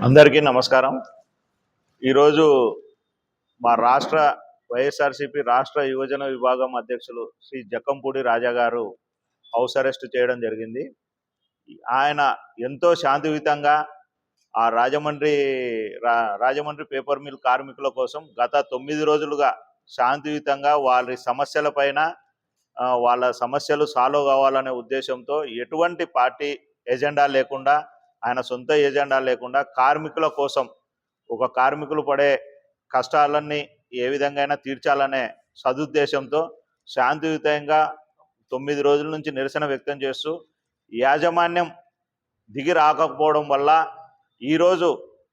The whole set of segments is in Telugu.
అందరికీ నమస్కారం. ఈరోజు మా రాష్ట్ర వైఎస్ఆర్సీపీ రాష్ట్ర యువజన విభాగం అధ్యక్షులు శ్రీ జక్కంపూడి రాజా గారు హౌస్ అరెస్ట్ చేయడం జరిగింది. ఆయన ఎంతో శాంతియుతంగా ఆ రాజమండ్రి పేపర్ మిల్ కార్మికుల కోసం గత 9 రోజులుగా శాంతియుతంగా వారి సమస్యలపైన వాళ్ళ సమస్యలు సాల్వ్ కావాలనే ఉద్దేశంతో ఎటువంటి పార్టీ ఎజెండా లేకుండా, ఆయన సొంత ఎజెండా లేకుండా కార్మికుల కోసం, ఒక కార్మికులు పడే కష్టాలన్నీ ఏ విధంగా తీర్చాలనే సదుద్దేశంతో శాంతియుతంగా 9 రోజుల నుంచి నిరసన వ్యక్తం చేస్తూ యాజమాన్యం దిగి రాకపోవడం వల్ల ఈరోజు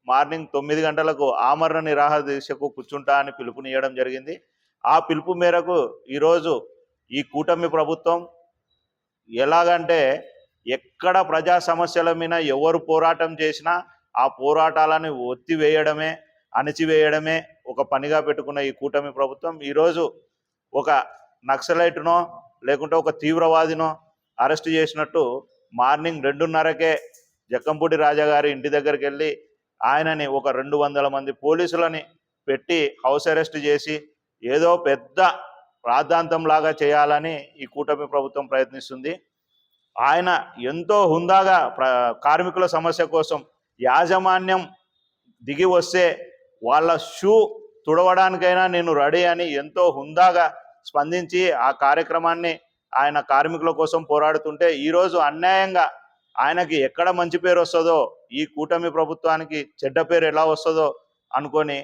మార్నింగ్ 9 గంటలకు ఆమరణ నిరాహార దీక్షకు కూర్చుంటా అని పిలుపునియడం జరిగింది. ఆ పిలుపు మేరకు ఈరోజు ఈ కూటమి ప్రభుత్వం ఎలాగంటే ఎక్కడ ప్రజా సమస్యల మీద ఎవరు పోరాటం చేసినా ఆ పోరాటాలను ఒత్తివేయడమే, అణిచివేయడమే ఒక పనిగా పెట్టుకున్న ఈ కూటమి ప్రభుత్వం ఈరోజు ఒక నక్సలైట్నో లేకుంటే ఒక తీవ్రవాదినో అరెస్ట్ చేసినట్టు మార్నింగ్ 2:30కే జక్కంపూడి రాజా గారి ఇంటి దగ్గరికి వెళ్ళి ఆయనని ఒక 200 మంది పోలీసులని పెట్టి హౌస్ అరెస్ట్ చేసి ఏదో పెద్ద రాద్ధాంతంలాగా చేయాలని ఈ కూటమి ప్రభుత్వం ప్రయత్నిస్తుంది. ఆయన ఎంతో హుందాగా కార్మికుల సమస్య కోసం యాజమాన్యం దిగి వస్తే వాళ్ళ షూ తుడవడానికైనా నేను రెడీ అని ఎంతో హుందాగా స్పందించి ఆ కార్యక్రమాన్ని ఆయన కార్మికుల కోసం పోరాడుతుంటే ఈరోజు అన్యాయంగా ఆయనకి ఎక్కడ మంచి పేరు వస్తుందో, ఈ కూటమి ప్రభుత్వానికి చెడ్డ పేరు ఎలా వస్తుందో అనుకొని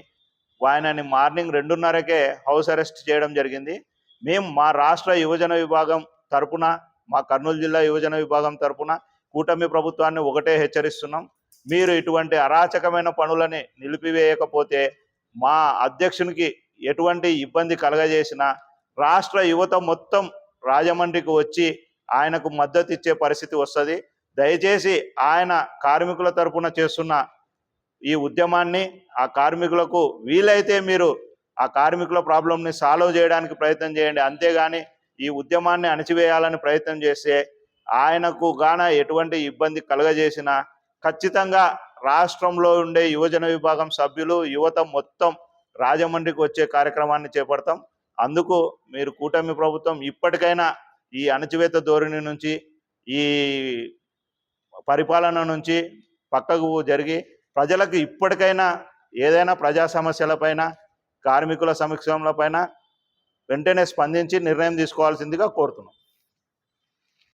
ఆయనని మార్నింగ్ 2:30కే హౌస్ అరెస్ట్ చేయడం జరిగింది. మేము మా రాష్ట్ర యువజన విభాగం తరపున, మా కర్నూలు జిల్లా యువజన విభాగం తరపున కూటమి ప్రభుత్వాన్ని ఒకటే హెచ్చరిస్తున్నాం. మీరు ఇటువంటి అరాచకమైన పనులని నిలిపివేయకపోతే మా అధ్యక్షునికి ఎటువంటి ఇబ్బంది కలగజేసినా రాష్ట్ర యువత మొత్తం రాజమండ్రికి వచ్చి ఆయనకు మద్దతు ఇచ్చే పరిస్థితి వస్తుంది. దయచేసి ఆయన కార్మికుల తరపున చేస్తున్న ఈ ఉద్యమాన్ని, ఆ కార్మికులకు వీలైతే మీరు ఆ కార్మికుల ప్రాబ్లంని సాల్వ్ చేయడానికి ప్రయత్నం చేయండి. అంతేగాని ఈ ఉద్యమాన్ని అణచివేయాలని ప్రయత్నం చేస్తే ఆయనకు గాన ఎటువంటి ఇబ్బంది కలగజేసినా ఖచ్చితంగా రాష్ట్రంలో ఉండే యువజన విభాగం సభ్యులు, యువత మొత్తం రాజమండ్రికి వచ్చే కార్యక్రమాన్ని చేపడతాం. అందుకు మీరు కూటమి ప్రభుత్వం ఇప్పటికైనా ఈ అణచివేత ధోరణి నుంచి, ఈ పరిపాలన నుంచి పక్కకు జరిగి ప్రజలకు ఇప్పటికైనా ఏదైనా ప్రజా సమస్యలపైన, కార్మికుల సమస్యలపైన వెంటనే స్పందించి నిర్ణయం తీసుకోవాల్సిందిగా కోరుతున్నాం.